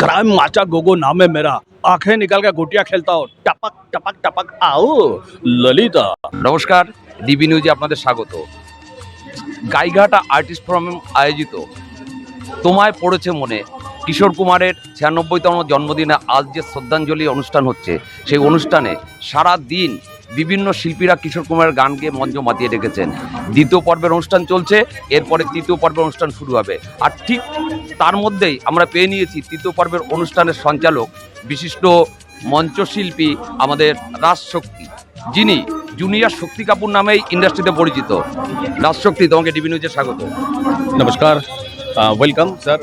Crime माचा गोगो नाम है मेरा, आंखें निकाल के गोटियां खेलता हूँ, टपक टपक टपक आओ ललिता। নমস্কার, ডিবি নিউজে আপনাদের স্বাগত। গাইঘাটা আর্টিস্ট ফোরাম আয়োজিত তোমায় পড়েছে মনে কিশোর কুমারের 96তম জন্মদিনে আজ যে শ্রদ্ধাঞ্জলি অনুষ্ঠান হচ্ছে, সেই অনুষ্ঠানে সারা দিন বিভিন্ন শিল্পীরা কিশোর কুমারের গান গেয়ে মঞ্চ মাতিয়ে রেখেছেন। দ্বিতীয় পর্বের অনুষ্ঠান চলছে, এরপরে তৃতীয় পর্বের অনুষ্ঠান শুরু হবে। আর ঠিক তার মধ্যেই আমরা পেয়ে নিয়েছি তৃতীয় পর্বের অনুষ্ঠানের সঞ্চালক, বিশিষ্ট মঞ্চশিল্পী আমাদের রাজশক্তি, যিনি জুনিয়র শক্তি কাপুর নামেই ইন্ডাস্ট্রিতে পরিচিত। রাজশক্তি, তোমাকে ডিবি নিউজে স্বাগত। নমস্কার, ওয়েলকাম স্যার।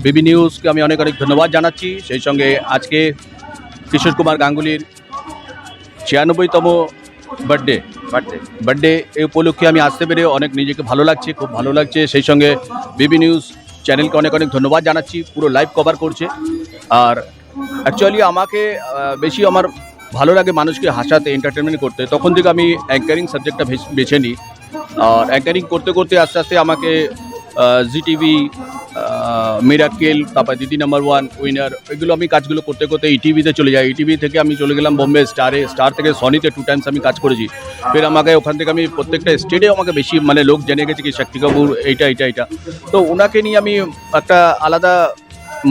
বিবি নিউজকে আমি অনেক অনেক ধন্যবাদ জানাচ্ছি। সেই সঙ্গে আজকে কিশোর কুমার গাঙ্গুলির 96তম বার্থডে এই উপলক্ষে আমি আসতে পেরে অনেক নিজেকে ভালো লাগছে, খুব ভালো লাগছে। সেই সঙ্গে বিবি নিউজ চ্যানেলকে অনেক অনেক ধন্যবাদ জানাচ্ছি, পুরো লাইভ কভার করছে। আর অ্যাকচুয়ালি আমাকে বেশি আমার ভালো লাগে মানুষকে হাসাতে, এন্টারটেনমেন্ট করতে। তখন থেকে আমি অ্যাঙ্কারিং সাবজেক্টটা বেছে নিই। আর অ্যাঙ্কারিং করতে করতে আস্তে আস্তে আমাকে জি টিভি, মিরাকেল, তারপর দিদি নাম্বার ওয়ান, উইনার, এগুলো আমি কাজগুলো করতে করতে ইটিভিতে চলে যাই। ইটিভি থেকে আমি চলে গেলাম বোম্বে স্টারে, স্টার থেকে সনিতে 2 টাইমস আমি কাজ করেছি। ফের আমাকে ওখান থেকে আমি প্রত্যেকটা স্টেটে আমাকে বেশি লোক জেনে গেছে কি শক্তি কাপুর এইটা। তো ওনাকে নিয়ে আমি একটা আলাদা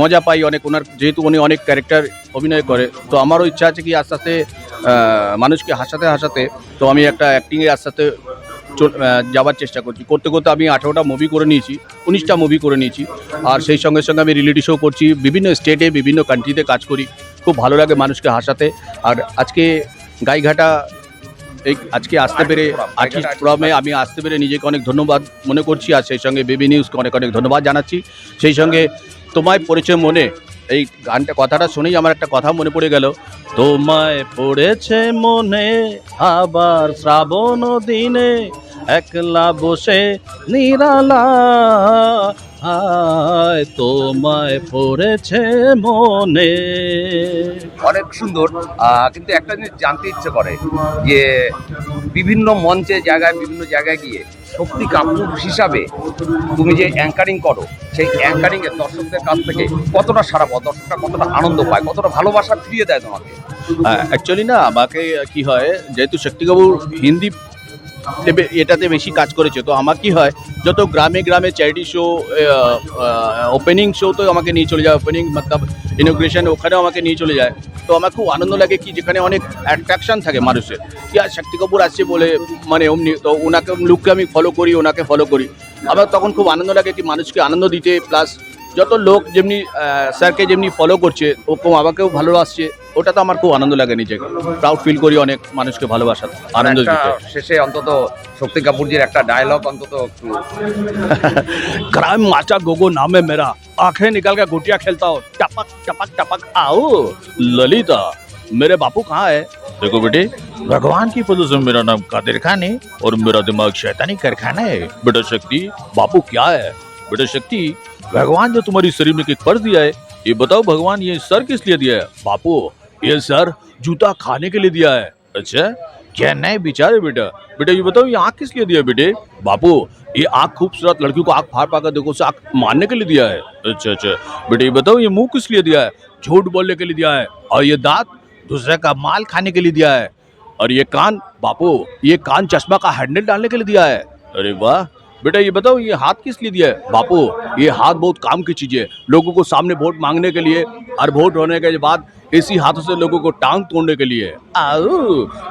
মজা পাই অনেক, ওনার যেহেতু উনি অনেক ক্যারেক্টার অভিনয় করে। তো আমারও ইচ্ছা আছে কি আস্তে আস্তে মানুষকে হাসাতে তো আমি একটা অ্যাক্টিংয়ে আস্তে আস্তে যাওয়ার চেষ্টা করতে করতে আমি 18টা মুভি করে নিয়েছি, 19টা মুভি করে নিয়েছি। আর সেই সঙ্গে সঙ্গে আমি রিয়েলিটি শো করছি, বিভিন্ন স্টেটে বিভিন্ন কান্ট্রিতে কাজ করি। খুব ভালো লাগে মানুষকে হাসাতে। আর আজকে গাইঘাটা আজকে আসতে পেরে, আর্টিস্ট ফোরামে আমি আসতে পেরে নিজেকে অনেক ধন্যবাদ মনে করছি। আর সেই সঙ্গে বিবি নিউজকে অনেক অনেক ধন্যবাদ জানাচ্ছি। সেই সঙ্গে তোমায় পড়েছে মনে, এই গানটা কথাটা শুনেই আমার একটা কথা মনে পড়ে গেল। তোমায় পড়েছে মনে আবার শ্রাবণ দিনে, একলা বসে নিরালা, তোমায় পড়েছে মনে। অনেক সুন্দর, কিন্তু একটা জিনিস জানতে ইচ্ছে করে যে বিভিন্ন মঞ্চে বিভিন্ন জায়গায় গিয়ে শক্তি কাপুর হিসাবে তুমি যে অ্যাঙ্কারিং করো, সেই অ্যাঙ্কারিংয়ে দর্শকদের কাছ থেকে কতটা সারা পাও, দর্শকরা কতটা আনন্দ পায়, কতটা ভালোবাসা ফিরিয়ে দেয় তোমাকে? অ্যাকচুয়ালি না, আমাকে কি হয়, যেহেতু শক্তি কাপুর হিন্দি এটাতে বেশি কাজ করেছে, তো আমার কি হয়, যত গ্রামে গ্রামে চ্যারিটি শো, ওপেনিং শো তো আমাকে নিয়ে চলে যায়, ওপেনিং মতলব ইনোগ্রেশন, ওখানেও আমাকে নিয়ে চলে যায়। তো আমার খুব আনন্দ লাগে কি যেখানে অনেক অ্যাট্রাকশন থাকে মানুষের, কি আর শক্তি কাপুর আসছে বলে অমনি, তো ওনাকে লুককে আমি ওনাকে ফলো করি। আমার তখন খুব আনন্দ লাগে কি মানুষকে আনন্দ দিতে, প্লাস যত লোক যেমনি স্যারকে যেমনি ফলো করছে, ওরকম আমাকেও ভালোবাসছে। ওটা তো আমার খুব আনন্দ লাগে, নিজেকে প্রাউড ফিল করি অনেক মানুষকে ভালোবাসা, আনন্দ দিতে। শেষে অন্তত শক্তি কাপুরজির একটা ডায়লগ অন্তত একটু। क्राइम माचा गोगो नाम है मेरा, आंखें निकाल के गोटियां खेलता हूँ, टपक टपक टपक आओ ललिता। मेरे बापू कहाँ है? देखो बेटे, भगवान की वजह से मेरा नाम कादिर खान है और मेरा दिमाग शैतानी कारखाना है। बेटा शक्ति, बापू क्या है? बेटा शक्ति, भगवान जो तुम्हारी शरीर में एक पर्स दिया है, ये बताओ भगवान ये सर किस लिए दिया है? बापू, ये सर जूता खाने के लिए दिया है। अच्छा, क्या नहीं बेचारे बेटा ये बताओ ये आँख किस लिए दिया है बेटे? बापू, ये आँख खूबसूरत लड़कियों को आँख फाड़ कर देखो, उसे आँख मारने के लिए दिया है। अच्छा बेटे ये बताओ ये मुंह किस लिए दिया है? झूठ बोलने के लिए दिया है। और ये दांत दूसरे का माल खाने के लिए दिया है। और ये कान, बापू ये कान चश्मा का हैंडल डालने के लिए दिया है। अरे वाह बेटा ये बताओ ये हाथ किस लिए दिया है? बापू ये हाथ बहुत काम की चीज है, लोगों को सामने वोट मांगने के लिए, और वोट होने के बाद इसी हाथों से लोगों को टांग तोड़ने के लिए। आओ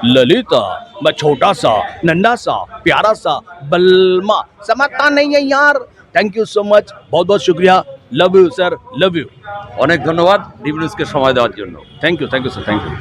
ललिता, मैं छोटा सा नन्हा सा प्यारा सा बलमा समझता नहीं है यार। थैंक यू सो मच, बहुत बहुत शुक्रिया। Love you sir, love you. অনেক ধন্যবাদ ডিবি নিউজকে সময় দেওয়ার জন্য। Thank you sir, thank you.